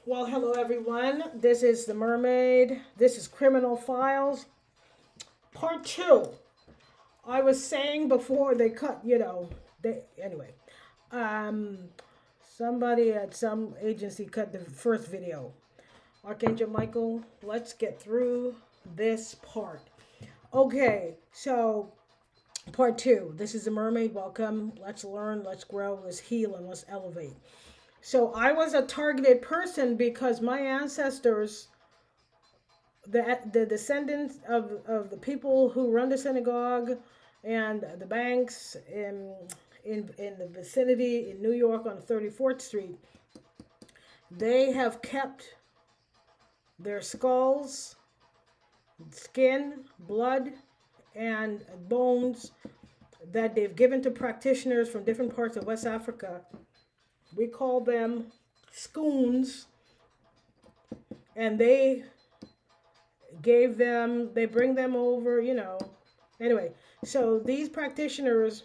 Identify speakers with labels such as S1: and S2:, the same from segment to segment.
S1: Well, hello everyone. This is the Mermaid. This is Criminal Files, Part 2. I was saying before they cut, anyway. Um, somebody at some agency cut the first video. Archangel Michael, let's get through this part. Okay, so part 2. This is the Mermaid. Welcome. Let's learn, let's grow, let's heal, and let's elevate. So I was a targeted person because my ancestors, the descendants of the people who run the synagogue and the banks in the vicinity in New York on 34th Street, they have kept their skulls, skin, blood, and bones that they've given to practitioners from different parts of West Africa. We call them scoons, and they bring them over. Anyway, so these practitioners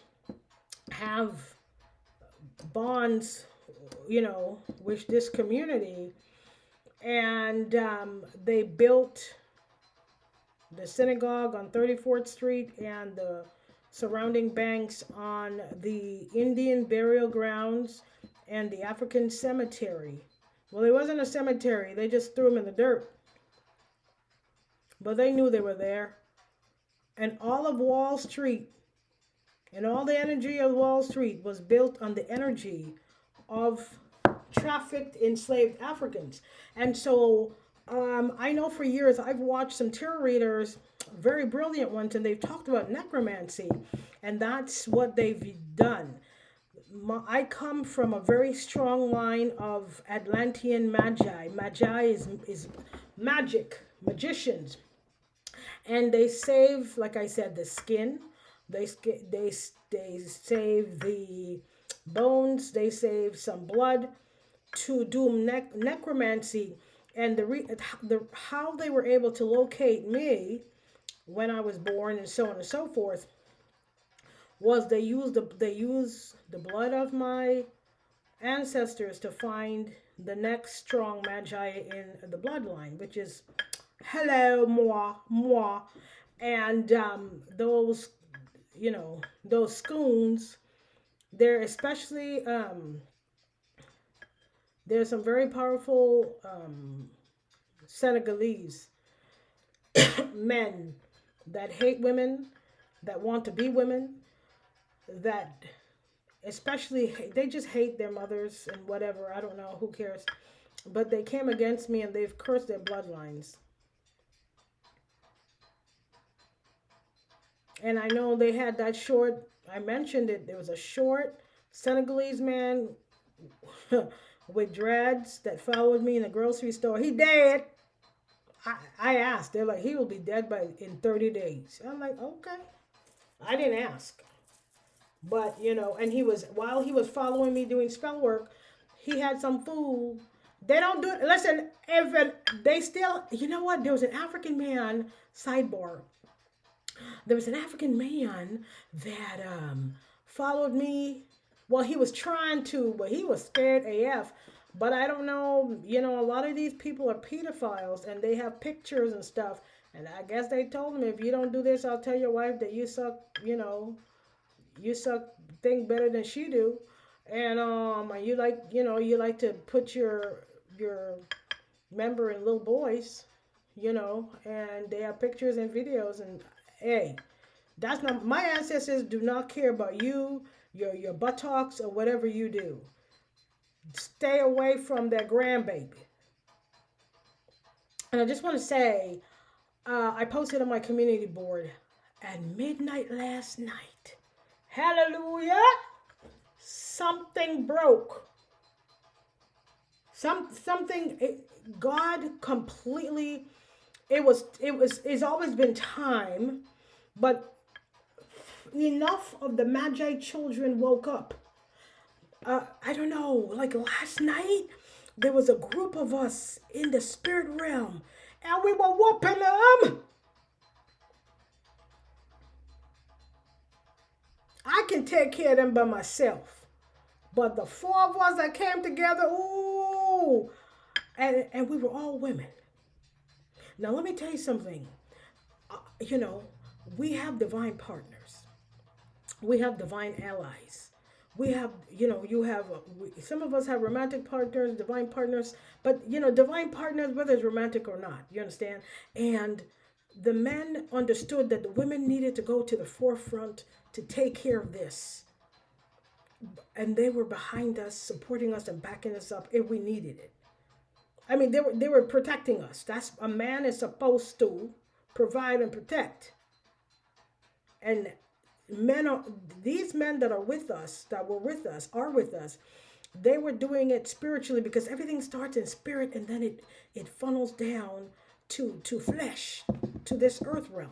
S1: have bonds, with this community, and they built the synagogue on 34th Street and the surrounding banks on the Indian burial grounds and the African cemetery. Well, it wasn't a cemetery, they just threw them in the dirt, but they knew they were there. And all of Wall Street and all the energy of Wall Street was built on the energy of trafficked enslaved Africans. And so I know for years I've watched some tarot readers, very brilliant ones, and they've talked about necromancy, and that's what they've done. I come from a very strong line of Atlantean magi. Magi is magic, magicians, and they save, like I said, the skin. They save the bones. They save some blood to do necromancy, and the how they were able to locate me when I was born and so on and so forth was they used the blood of my ancestors to find the next strong magi in the bloodline, which is hello moi, and those scoons. They're especially there's some very powerful Senegalese men that hate women, that want to be women, that especially they just hate their mothers and whatever. I don't know, who cares? But they came against me and they've cursed their bloodlines. And I know they had that short, I mentioned it, there was a short Senegalese man with dreads that followed me in the grocery store. He dead. I asked. They're like, he will be dead by in 30 days. I'm like, okay. I didn't ask. But, and while he was following me doing spell work, he had some food. They don't do it. Listen, if they still, you know what? There was an African man, sidebar. There was an African man that followed me. Well, he was trying to, but he was scared AF. But I don't know, a lot of these people are pedophiles and they have pictures and stuff. And I guess they told him, if you don't do this, I'll tell your wife that you suck think better than she do. And you like to put your member in little boys, and they have pictures and videos, and hey, that's not, my ancestors do not care about you, your buttocks, or whatever you do. Stay away from their grandbaby. And I just want to say, I posted on my community board at midnight last night. Hallelujah! Something broke. God completely. It's always been time, but enough of the Magi children woke up. I don't know, like last night, there was a group of us in the spirit realm, and we were whooping them. I can take care of them by myself. But the four of us that came together, ooh, And we were all women. Now let me tell you something. You know, we have divine partners. We have divine allies. We have, you have, some of us have romantic partners, divine partners, but, divine partners, whether it's romantic or not, you understand? And the men understood that the women needed to go to the forefront to take care of this. And they were behind us, supporting us and backing us up if we needed it. I mean, they were protecting us. That's a man is supposed to provide and protect. And men are these men that are with us, that were with us, are with us. They were doing it spiritually because everything starts in spirit and then it funnels down to flesh, to this earth realm.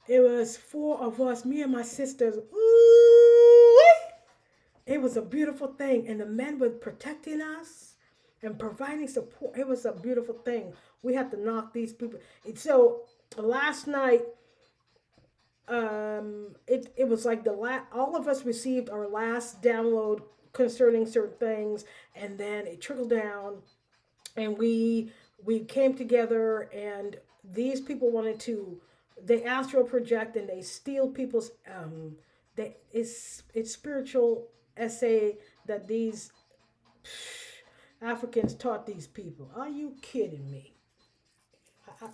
S1: It was four of us, me and my sisters. Ooh, it was a beautiful thing, and the men were protecting us and providing support. It was a beautiful thing. We had to knock these people. So last night, it was like all of us received our last download concerning certain things, and then it trickled down, and we came together, and these people wanted to, they astral project and they steal people's it's spiritual essay that these Africans taught these people. Are you kidding me?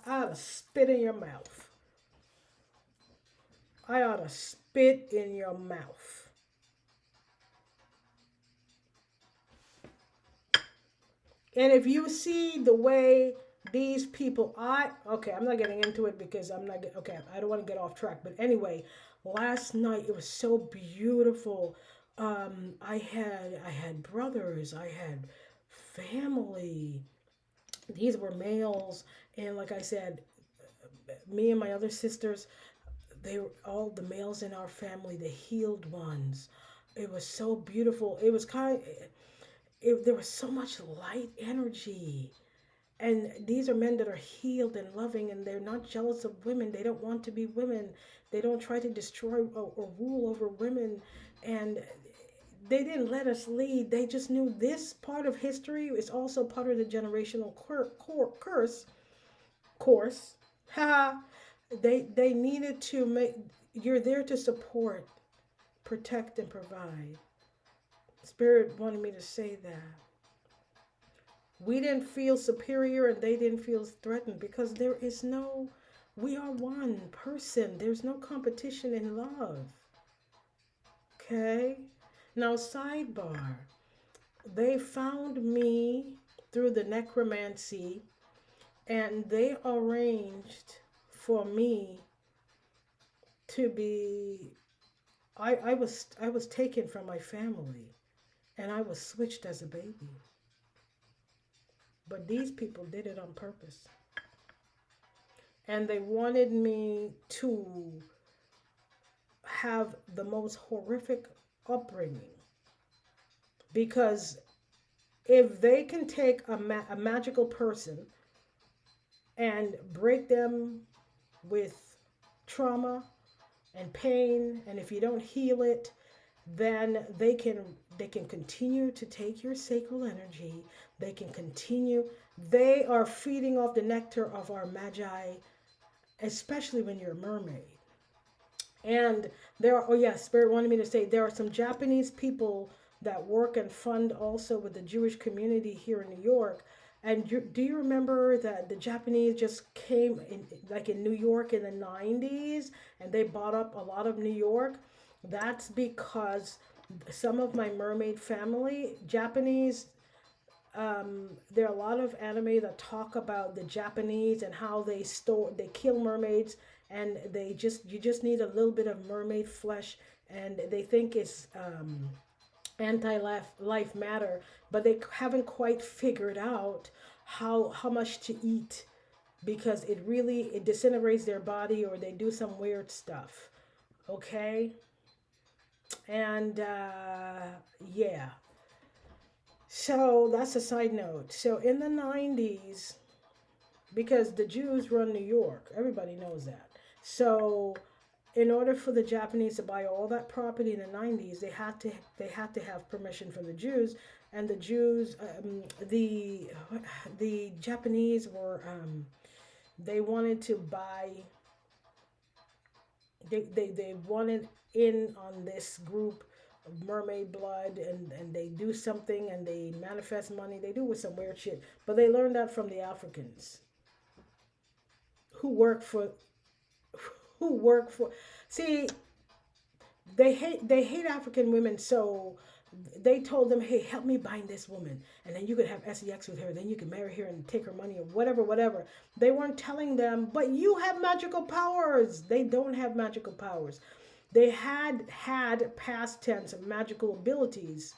S1: I ought to spit in your mouth. I ought to spit in your mouth. And if you see the way these people, okay, I'm not getting into it because okay, I don't want to get off track. But anyway, last night it was so beautiful. I had brothers, I had family. These were males, and like I said, me and my other sisters, they were all the males in our family, the healed ones. It was so beautiful. It was there was so much light energy. And these are men that are healed and loving, and they're not jealous of women. They don't want to be women. They don't try to destroy or rule over women. And they didn't let us lead. They just knew this part of history is also part of the generational curse course. Ha! They needed to make. You're there to support, protect, and provide. Spirit wanted me to say that. We didn't feel superior and they didn't feel threatened because we are one person. There's no competition in love. Okay? Now, sidebar. They found me through the necromancy, and they arranged for me to be. I was taken from my family, and I was switched as a baby. But these people did it on purpose. And they wanted me to have the most horrific upbringing. Because if they can take a magical person and break them with trauma and pain, and if you don't heal it, then they can continue to take your sacral energy. They can continue. They are feeding off the nectar of our magi, especially when you're a mermaid. And oh yeah, Spirit wanted me to say there are some Japanese people that work and fund also with the Jewish community here in New York. And do you remember that the Japanese just came in, like in New York in the 90s, and they bought up a lot of New York? That's because some of my mermaid family, Japanese, there are a lot of anime that talk about the Japanese and how they kill mermaids, and you just need a little bit of mermaid flesh, and they think it's anti-life matter, but they haven't quite figured out how much to eat because it disintegrates their body, or they do some weird stuff. Okay? And yeah. So that's a side note. So in the 90s, because the Jews run New York, everybody knows that. So in order for the Japanese to buy all that property in the 90s, they had to have permission from the Jews. and the Jews, the Japanese were they wanted to buy. They wanted in on this group of mermaid blood, and they do something and they manifest money. They do with some weird shit, but they learned that from the Africans who work for who work for. See, they hate African women, so they told them, "Hey, help me bind this woman, and then you could have sex with her. Then you can marry her and take her money or whatever, whatever." They weren't telling them, "But you have magical powers." They don't have magical powers. They had past tense magical abilities,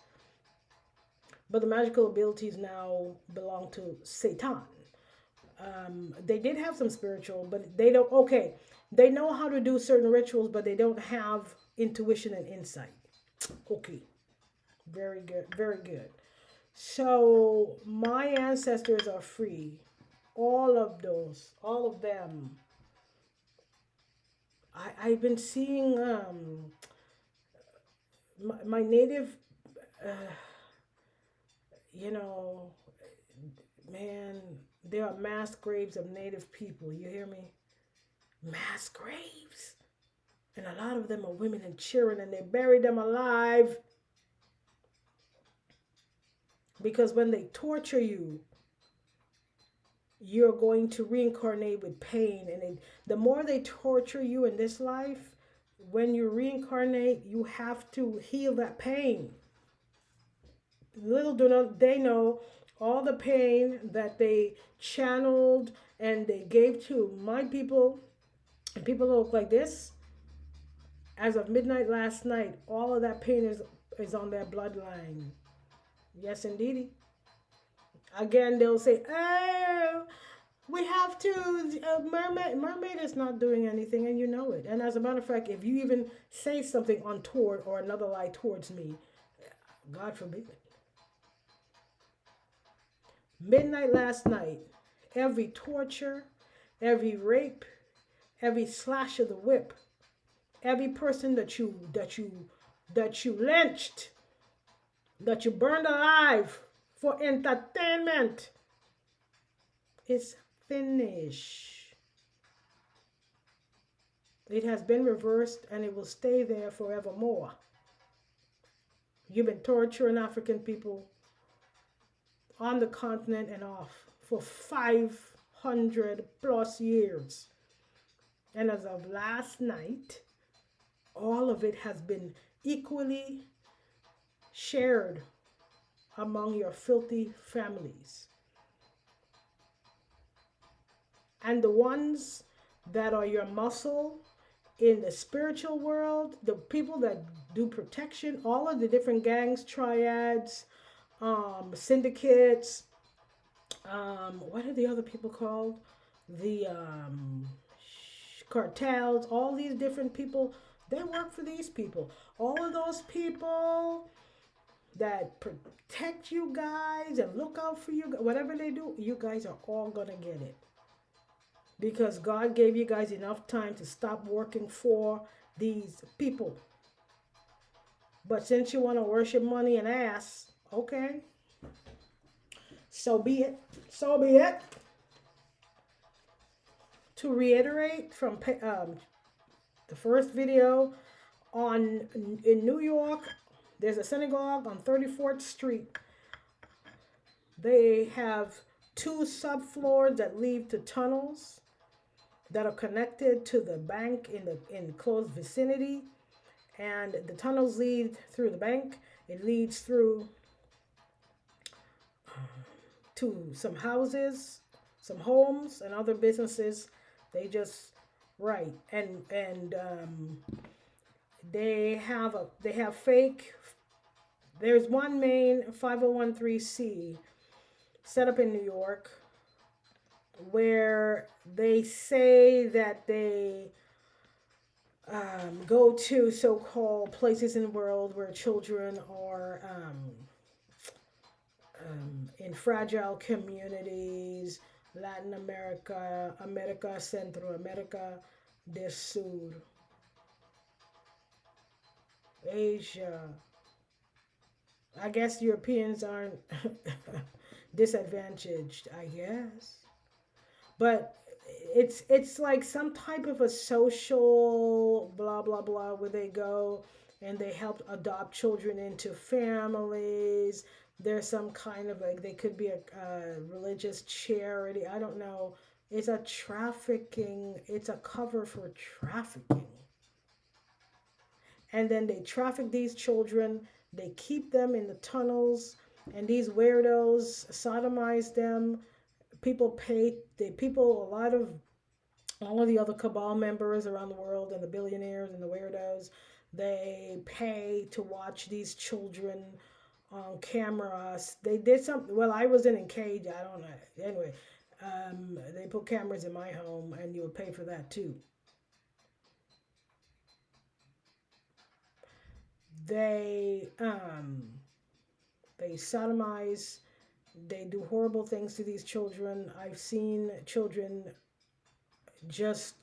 S1: but the magical abilities now belong to Satan. They did have some spiritual, but they don't. Okay, they know how to do certain rituals, but they don't have intuition and insight. Okay, very good, very good. So my ancestors are free. All of those, all of them. I've been seeing my native, uh, you know, man, there are mass graves of native people. You hear me? Mass graves. And a lot of them are women and children, and they bury them alive because when they torture you, you're going to reincarnate with pain. And the more they torture you in this life, when you reincarnate, you have to heal that pain. Little do not they know all the pain that they channeled and they gave to my people and people that look like this. As of midnight last night, all of that pain is on their bloodline. Yes, indeedy. Again, they'll say, "Oh, we have to. Mermaid is not doing anything, and you know it." And as a matter of fact, if you even say something untoward or another lie towards me, God forbid. Midnight last night, every torture, every rape, every slash of the whip, every person that you lynched, that you burned alive for entertainment is finished. It has been reversed and it will stay there forevermore. You've been torturing African people on the continent and off for 500 plus years. And as of last night, all of it has been equally shared among your filthy families. And the ones that are your muscle in the spiritual world, the people that do protection, all of the different gangs, triads, syndicates, what are the other people called? The cartels, all these different people, they work for these people. All of those people that protect you guys and look out for you, whatever they do, you guys are all gonna get it. Because God gave you guys enough time to stop working for these people. But since you want to worship money and ass, okay, so be it. So be it. To reiterate from the first video, in New York, there's a synagogue on 34th Street. They have two subfloors that lead to tunnels that are connected to the bank in the close vicinity, and the tunnels lead through the bank. It leads through to some houses, some homes, and other businesses. They just right and they have fake. There's one main 5013C set up in New York where they say that they go to so-called places in the world where children are in fragile communities, Latin America, America, Centro America del Sur, Asia, I guess Europeans aren't disadvantaged, I guess. But it's like some type of a social blah blah blah where they go and they help adopt children into families. There's some kind of like they could be a religious charity. I don't know. It's a trafficking. It's a cover for trafficking. And then they traffic these children. They keep them in the tunnels, and these weirdos sodomize them. People pay. The people. A lot of all of the other cabal members around the world and the billionaires and the weirdos, they pay to watch these children on cameras. They did something. Well, I was in a cage. I don't know. Anyway, they put cameras in my home, and you would pay for that too. They they sodomize. They do horrible things to these children. I've seen children just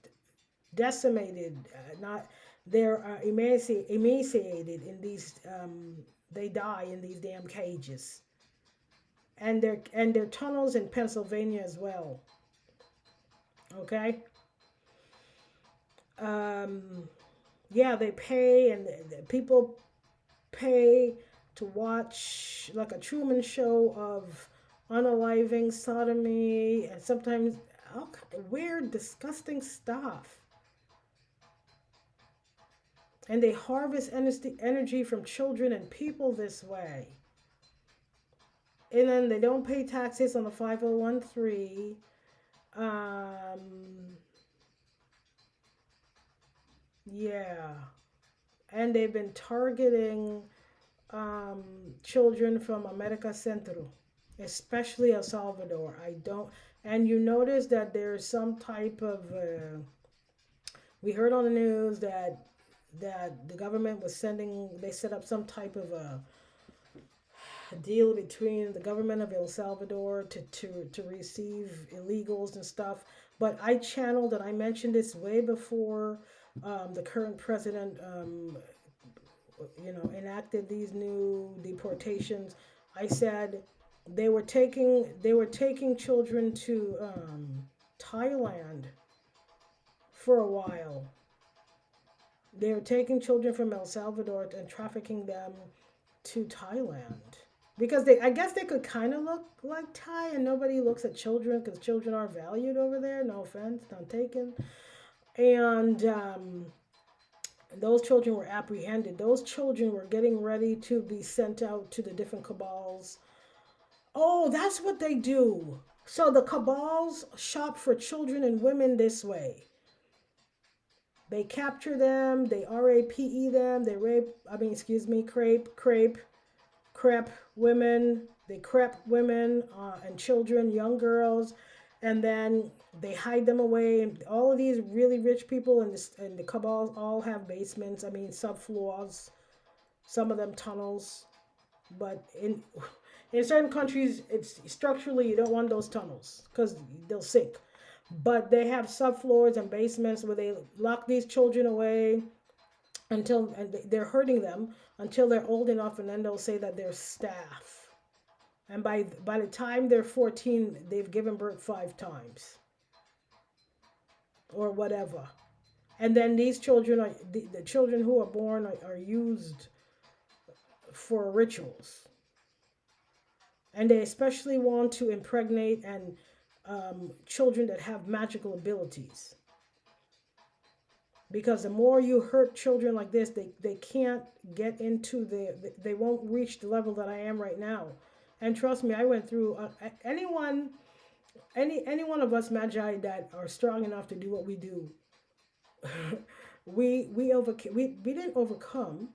S1: decimated, not they're emaciated in these. They die in these damn cages, and their tunnels in Pennsylvania as well. Okay, um, yeah, they pay, and the people pay to watch like a Truman Show of unaliving, sodomy, and sometimes all weird, disgusting stuff. And they harvest energy from children and people this way. And then they don't pay taxes on the 5013. Um, yeah. And they've been targeting um, children from America Central, especially El Salvador. I don't. And you notice that there's some type of. We heard on the news that the government was sending. They set up some type of a deal between the government of El Salvador to receive illegals and stuff. But I channeled and I mentioned this way before the current president, enacted these new deportations. I said they were taking children to Thailand for a while. They were taking children from El Salvador and trafficking them to Thailand because I guess they could kind of look like Thai, and nobody looks at children because children are valued over there. No offense, not taken. And those children were apprehended. Those children were getting ready to be sent out to the different cabals. Oh, that's what they do. So the cabals shop for children and women this way. They capture them, they rape them, they rape, I mean, excuse me, crep women, they crep women and children, young girls, and then they hide them away. And all of these really rich people and the cabals all have basements, I mean, subfloors, some of them tunnels. But in certain countries, it's structurally you don't want those tunnels because they'll sink. But they have subfloors and basements where they lock these children away until and they're hurting them until they're old enough, and then they'll say that they're staff. And by the time they're 14, they've given birth 5 times or whatever. And then these children are the children who are born are used for rituals, and they especially want to impregnate and children that have magical abilities. Because the more you hurt children like this, they can't get into they won't reach the level that I am right now. And trust me, I went through any one of us magi that are strong enough to do what we do. We didn't overcome.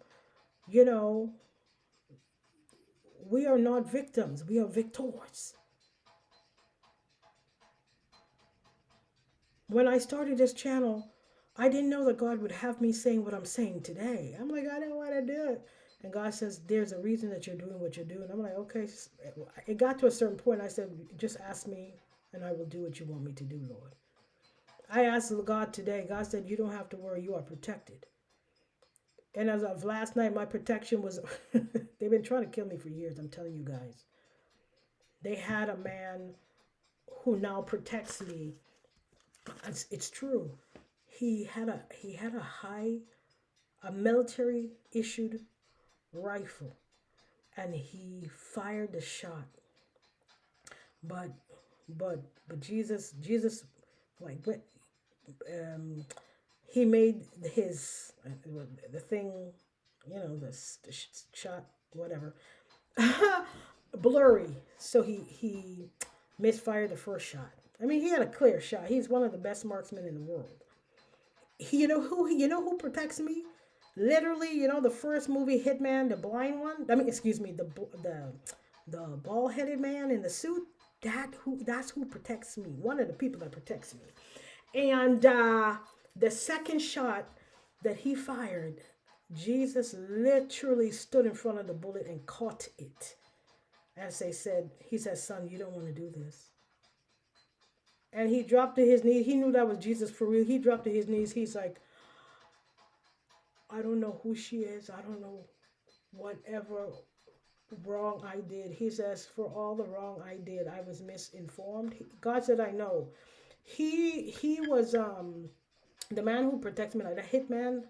S1: You know, we are not victims. We are victors. When I started this channel, I didn't know that God would have me saying what I'm saying today. I'm like, I don't want to do it. And God says, there's a reason that you're doing what you're doing. I'm like, okay. It got to a certain point. I said, just ask me and I will do what you want me to do, Lord. I asked God today. God said, you don't have to worry. You are protected. And as of last night, my protection was. They've been trying to kill me for years. I'm telling you guys. They had a man who now protects me. It's true. He had a military issued rifle, and he fired the shot. But but Jesus, like what, um he made his the thing, the shot, whatever, blurry. So he misfired the first shot. I mean, he had a clear shot. He's one of the best marksmen in the world. You know who protects me? Literally, the first movie Hitman, the blind one. I mean, excuse me, the bald headed man in the suit. That's who protects me. One of the people that protects me. And the second shot that he fired, Jesus literally stood in front of the bullet and caught it. As they said, he said, "Son, you don't want to do this." And he dropped to his knees. He knew that was Jesus for real. He dropped to his knees. He's like, "I don't know who she is. I don't know whatever wrong I did." He says, "For all the wrong I did, I was misinformed." God said, "I know." He was the man who protects me, like a hitman.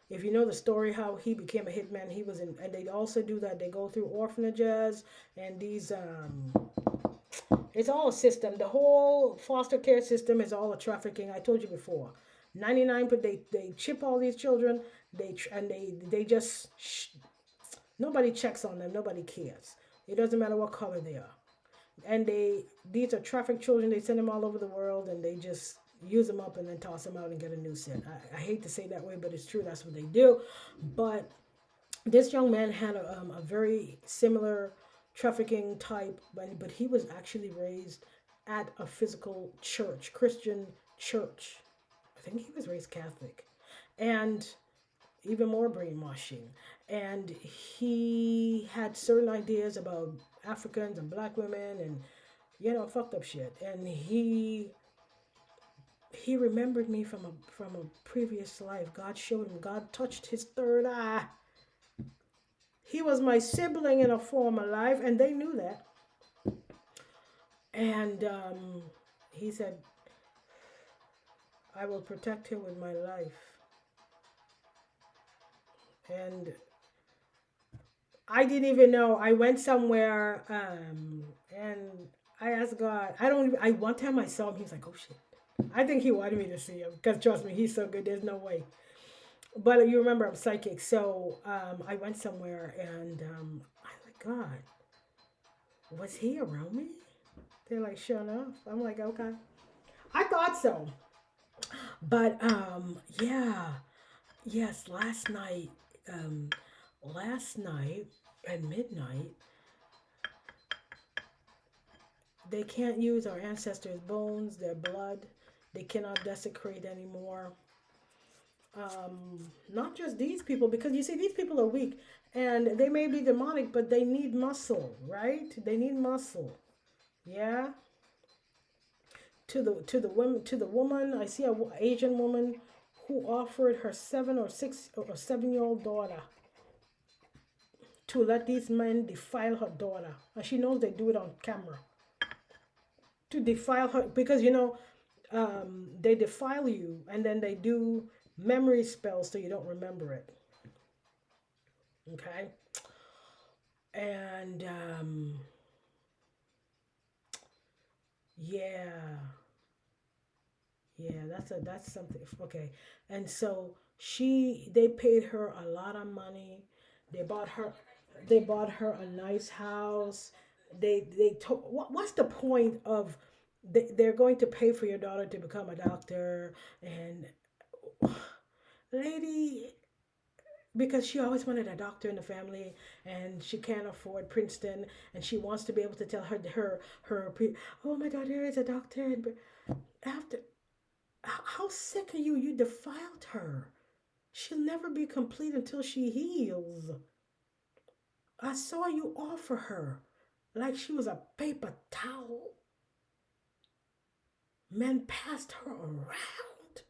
S1: If you know the story how he became a hitman, he was in, and they also do that. They go through orphanages and these it's all a system. The whole foster care system is all a trafficking. I told you before. 99, but they chip all these children. They just nobody checks on them. Nobody cares. It doesn't matter what color they are. And these are trafficked children. They send them all over the world, and they just use them up and then toss them out and get a new set. I hate to say that way, but it's true. That's what they do. But this young man had a very similar trafficking type, but he was actually raised at a physical church, Christian church. I think he was raised Catholic, and even more brainwashing. And he had certain ideas about Africans and black women and fucked up shit. And he remembered me from a previous life. God showed him. God touched his third eye. He was my sibling in a former life, and they knew that. And he said, "I will protect him with my life." And I didn't even know. I went somewhere, and I asked God. I don't. I One time I saw him. He's like, "Oh shit." I think he wanted me to see him because trust me, he's so good. There's no way. But you remember I'm psychic, so I went somewhere and I'm like, God, was he around me? They're like, sure enough. I'm like, okay. I thought so. But yeah, yes, um, last night at midnight, they can't use our ancestors' bones, their blood. They cannot desecrate anymore. Not just these people, because you see, these people are weak and they may be demonic, but they need muscle, right? They need muscle. Yeah. To the woman, I see a Asian woman who offered her 7 or 6 or 7-year-old daughter to let these men defile her daughter, and she knows they do it on camera to defile her because they defile you and then they do memory spells so you don't remember it. Okay, and yeah, yeah, that's something. Okay, and so they paid her a lot of money. They bought her they bought her a nice house. They told what's the point of they're going to pay for your daughter to become a doctor and lady, because she always wanted a doctor in the family and she can't afford Princeton and she wants to be able to tell oh my God, there is a doctor. And after, how sick are you? You defiled her. She'll never be complete until she heals. I saw you offer her like she was a paper towel. Men passed her around.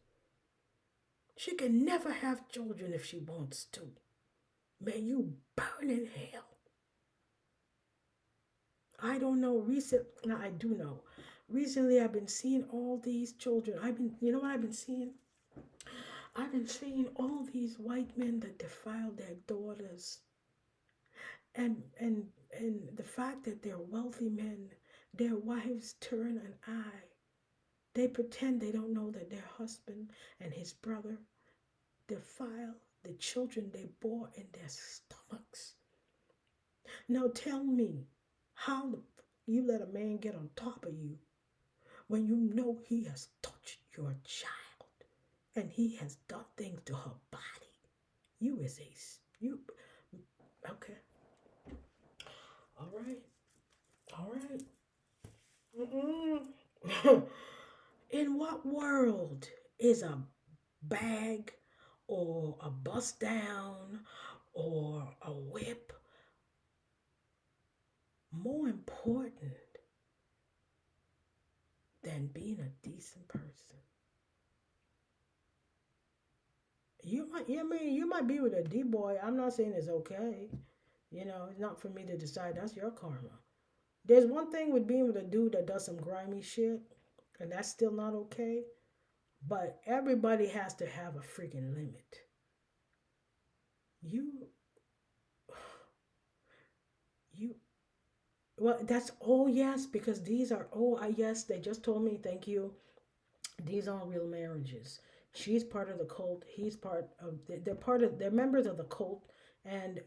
S1: She can never have children if she wants to. Man, you burn in hell. I don't know. Now I do know. Recently, I've been seeing all these children. You know what I've been seeing? I've been seeing all these white men that defile their daughters, and and the fact that they're wealthy men, their wives turn an eye. They pretend they don't know that their husband and his brother defile the children they bore in their stomachs. Now tell me, how you let a man get on top of you when you know he has touched your child and he has done things to her body? You is a you okay? All right, all right. Mm-mm. In what world is a bag or a bust down or a whip more important than being a decent person? I mean, you might be with a D boy. I'm not saying it's okay. You know, it's not for me to decide. That's your karma. There's one thing with being with a dude that does some grimy shit, and that's still not okay. But everybody has to have a freaking limit. You, you. Well, that's oh yes, because these are yes. They just told me. Thank you. These aren't real marriages. She's part of the cult. He's part of. They're members of the cult, and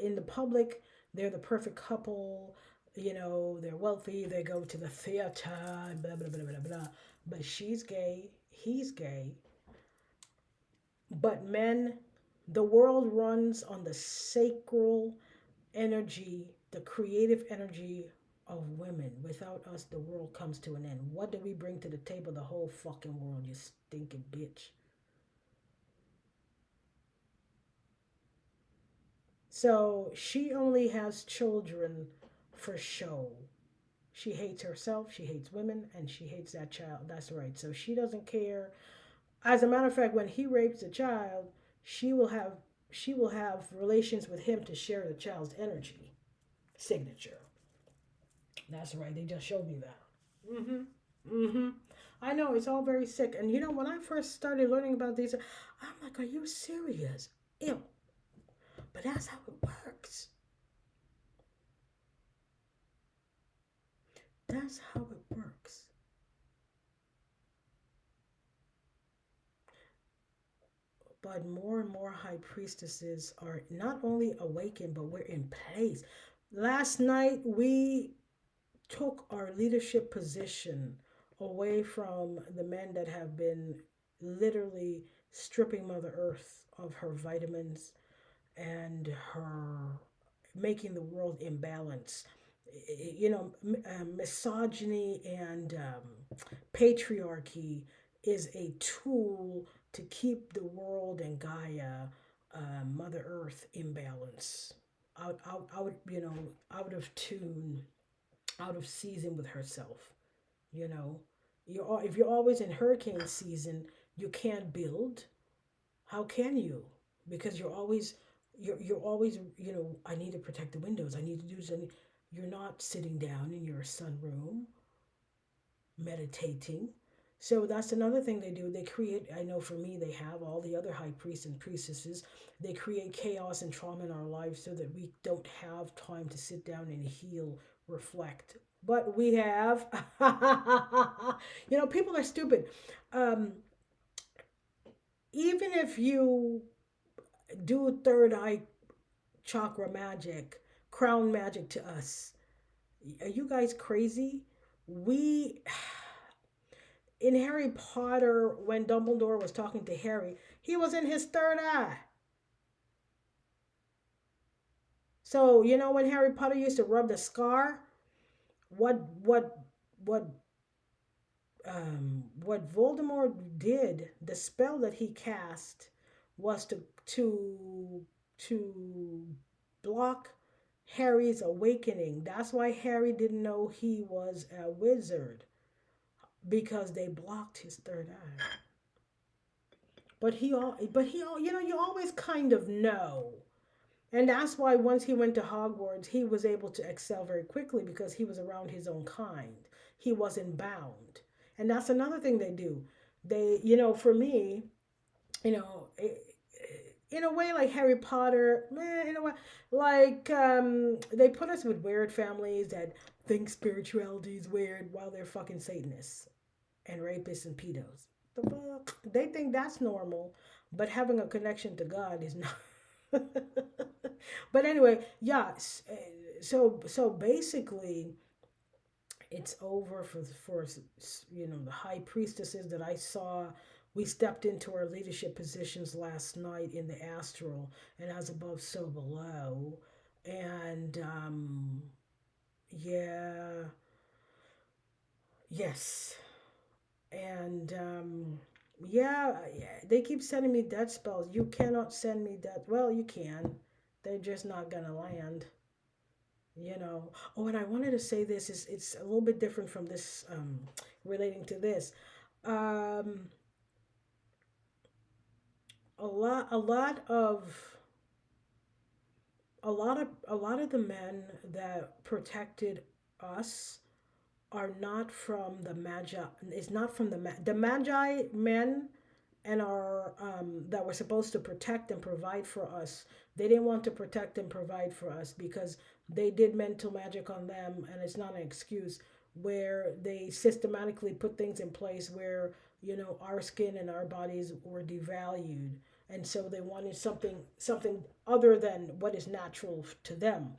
S1: in the public, they're the perfect couple. You know, they're wealthy. They go to the theater. Blah blah blah blah blah. But she's gay. He's gay. But men, the world runs on the sacral energy, the creative energy of women. Without us, the world comes to an end. What do we bring to the table? The whole fucking world, you stinking bitch. So she only has children for show. She hates herself, she hates women, and she hates that child. That's right. So she doesn't care. As a matter of fact, when he rapes a child, she will have she will have relations with him to share the child's energy signature. That's right. They just showed me that. Mm-hmm. Mm-hmm. I know it's all very sick. And you know, when I first started learning about these, I'm like, are you serious? Ew. But that's how it works. That's how it works. But more and more high priestesses are not only awakened, but we're in place. Last night we took our leadership position away from the men that have been literally stripping Mother Earth of her vitamins and her making the world imbalance. You know, misogyny and patriarchy is a tool to keep the world and Gaia, Mother Earth, imbalance, you know, out of tune, out of season with herself. You know, if you're always in hurricane season, you can't build. How can you? Because you're always, you know, I need to protect the windows. I need to do something. You're not sitting down in your sunroom meditating. So that's another thing they do. They create, I know for me, they have all the other high priests and priestesses. They create chaos and trauma in our lives so that we don't have time to sit down and heal, reflect. But we have, you know, people are stupid. Um, Even if you do third eye chakra magic, crown magic to us, are you guys crazy? We in Harry Potter, when Dumbledore was talking to Harry, he was in his third eye. So you know when Harry Potter used to rub the scar, what what what what Voldemort did, the spell that he cast was to block Harry's awakening. That's why Harry didn't know he was a wizard because they blocked his third eye. But he all, you know, you always kind of know. And that's why once he went to Hogwarts, he was able to excel very quickly because he was around his own kind. He wasn't bound. And that's another thing they do. They, for me, you know, in a way like Harry Potter, in a way, like they put us with weird families that think spirituality is weird while they're fucking Satanists and rapists and pedos. The fuck? They think that's normal, but having a connection to God is not. But anyway, yeah. So basically, it's over for the high priestesses that I saw. We stepped into our leadership positions last night in the astral, and as above, so below. And yeah, yes, and yeah, they keep sending me death spells. You cannot send me death. Well, you can. They're just not gonna land. Oh, and I wanted to say this is it's a little bit different from this, relating to this. Um, a lot of the men that protected us are not from the magi. It's not from the magi men and our that were supposed to protect and provide for us. They didn't want to protect and provide for us because they did mental magic on them, and it's not an excuse. Where they systematically put things in place where our skin and our bodies were devalued, and so they wanted something other than what is natural to them.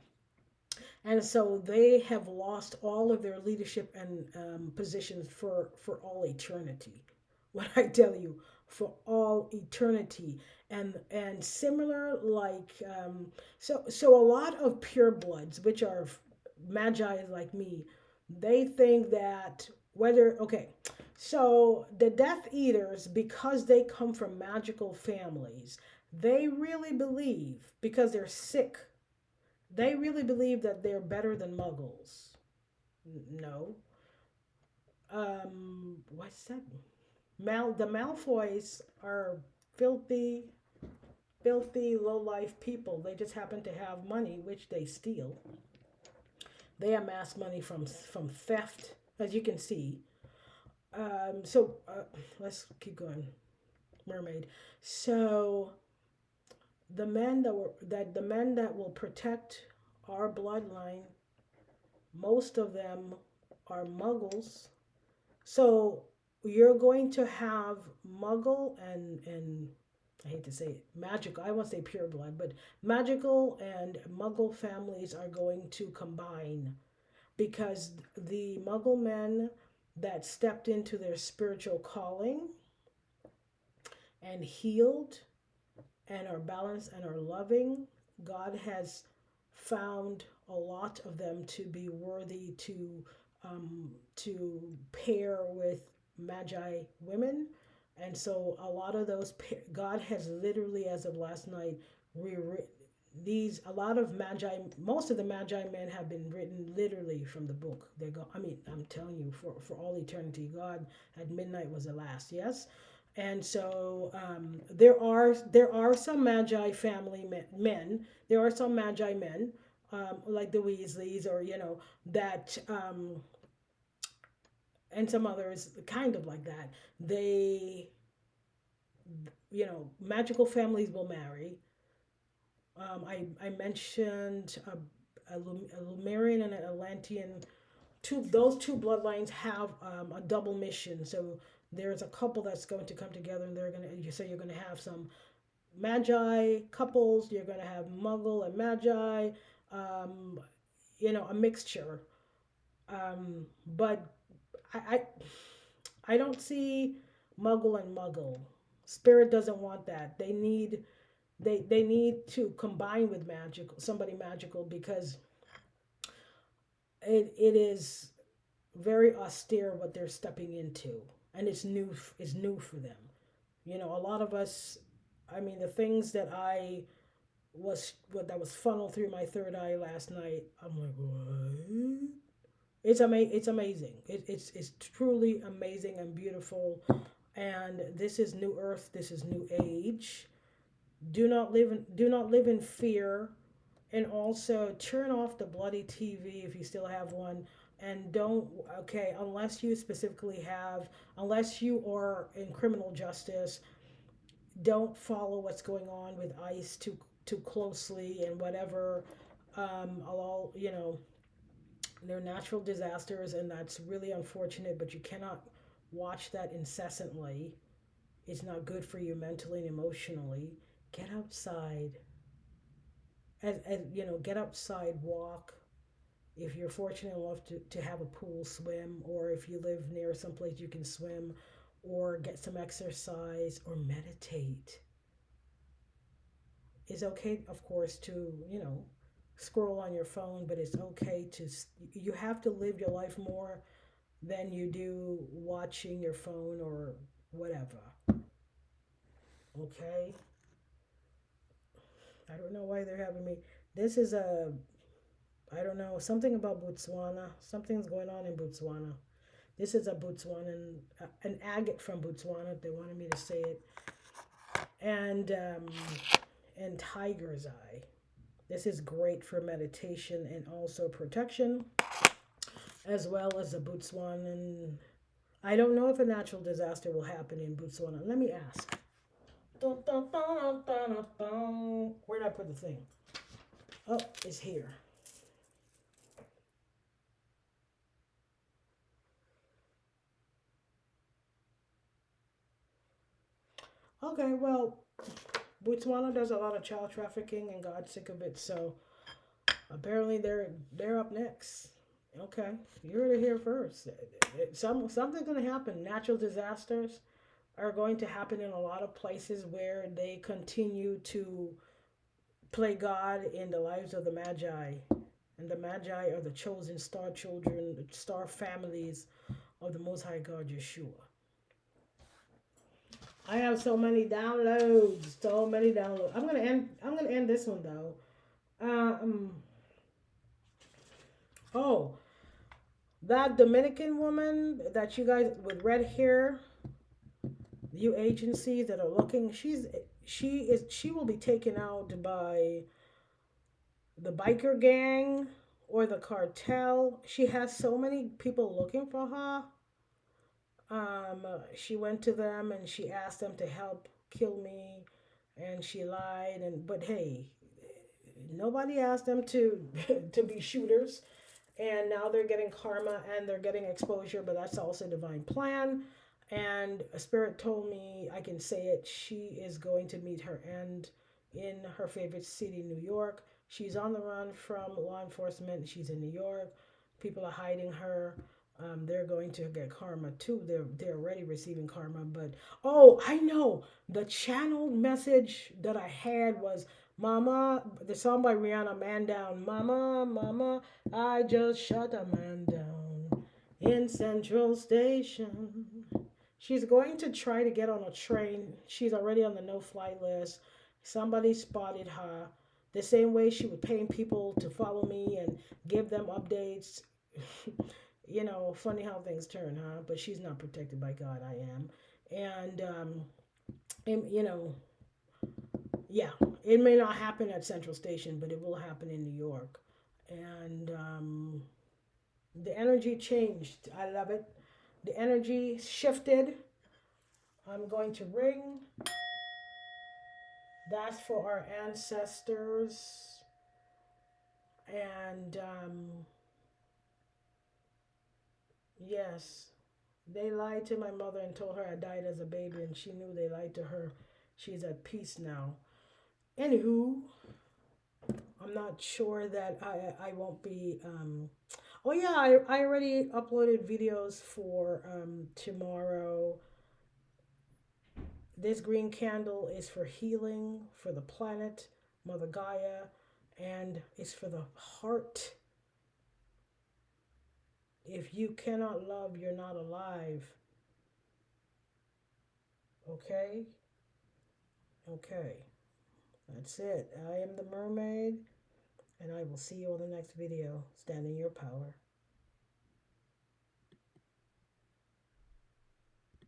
S1: And so they have lost all of their leadership and positions for all eternity. What I tell you, for all eternity. And similar, like, so a lot of purebloods, which are magi like me, they think that whether okay, so the Death Eaters, because they come from magical families, they really believe, because they're sick, they really believe that they're better than muggles. No. What's that? The Malfoys are filthy, filthy, low life people. They just happen to have money, which they steal. They amass money from theft, as you can see. So let's keep going. Mermaid. So the men that will protect our bloodline, most of them are muggles. So you're going to have muggle and I hate to say it, magical. I won't say pure blood, but magical and muggle families are going to combine because the muggle men that stepped into their spiritual calling and healed and are balanced and are loving, God has found a lot of them to be worthy to pair with magi women. And so a lot of those God has literally, as of last night, rewritten these. A lot of magi, most of the magi men have been written literally from the book. They go, I mean, I'm telling you, for all eternity, God at midnight was the last. Yes. And so there are some magi family men. There are some magi men, like the Weasleys, or that, and some others kind of like that. They, magical families will marry. I mentioned a Lumerian and an Atlantean. Those two bloodlines have a double mission. So there's a couple that's going to come together, and you're gonna have some magi couples. You're gonna have Muggle and magi. Um, a mixture. But I, I I don't see Muggle and Muggle. Spirit doesn't want that. They need to combine with magical, somebody magical, because it is very austere what they're stepping into, and it's new for them. A lot of us, I mean, the things that I was what that was funneled through my third eye last night, I'm like, what? It's amazing. It's truly amazing and beautiful. And this is new earth, this is new age. Do not live in fear. And also turn off the bloody TV if you still have one. And don't, okay, unless you specifically have, unless you are in criminal justice, don't follow what's going on with ICE too closely and whatever. All, they're natural disasters, and that's really unfortunate, but you cannot watch that incessantly. It's not good for you mentally and emotionally. Get outside. Get outside, walk. If you're fortunate enough to have a pool, swim, or if you live near someplace you can swim, or get some exercise, or meditate. It's okay, of course, to, scroll on your phone, but it's okay to, you have to live your life more than you do watching your phone or whatever. Okay? I don't know why they're having me. This is a, I don't know, something about Botswana. Something's going on in Botswana. This is a Botswanan, an agate from Botswana. They wanted me to say it. And tiger's eye. This is great for meditation and also protection, as well as the Botswanan. I don't know if a natural disaster will happen in Botswana. Let me ask. Dun, dun, dun, dun, dun, dun. Where did I put the thing? Oh, it's here. Okay, well, Botswana does a lot of child trafficking, and God's sick of it. So apparently they're up next. Okay, you heard it here first. Something's going to happen. Natural disasters are going to happen in a lot of places where they continue to play God in the lives of the Magi. And the Magi are the chosen star children, star families of the Most High God Yeshua. I have so many downloads, so many downloads. I'm gonna end this one though. Um. Oh, that Dominican woman that you guys with red hair, you agencies that are looking, she will be taken out by the biker gang or the cartel. She has so many people looking for her. She went to them and she asked them to help kill me, and she lied. And but hey, nobody asked them to to be shooters, and now they're getting karma and they're getting exposure. But that's also divine plan. And a spirit told me I can say it. She is going to meet her end in her favorite city, New York. She's on the run from law enforcement. She's in New York. People are hiding her. They're going to get karma too. They're already receiving karma. But oh, I know the channeled message that I had was Mama, the song by Rihanna, Man Down. Mama, Mama, I just shot a man down in Central Station. She's going to try to get on a train. She's already on the no fly list. Somebody spotted her. The same way she would pay people to follow me and give them updates. Funny how things turn, huh? But she's not protected by God. I am. And yeah, it may not happen at Central Station, but it will happen in New York. And the energy changed. I love it. The energy shifted. I'm going to ring. That's for our ancestors. And yes, they lied to my mother and told her I died as a baby, and she knew they lied to her. She's at peace now. Anywho, I'm not sure that I won't be. Oh yeah, I already uploaded videos for tomorrow. This green candle is for healing, for the planet, Mother Gaia, and it's for the heart. If you cannot love, you're not alive. Okay? Okay. That's it. I am the mermaid, and I will see you on the next video. Stand in your power.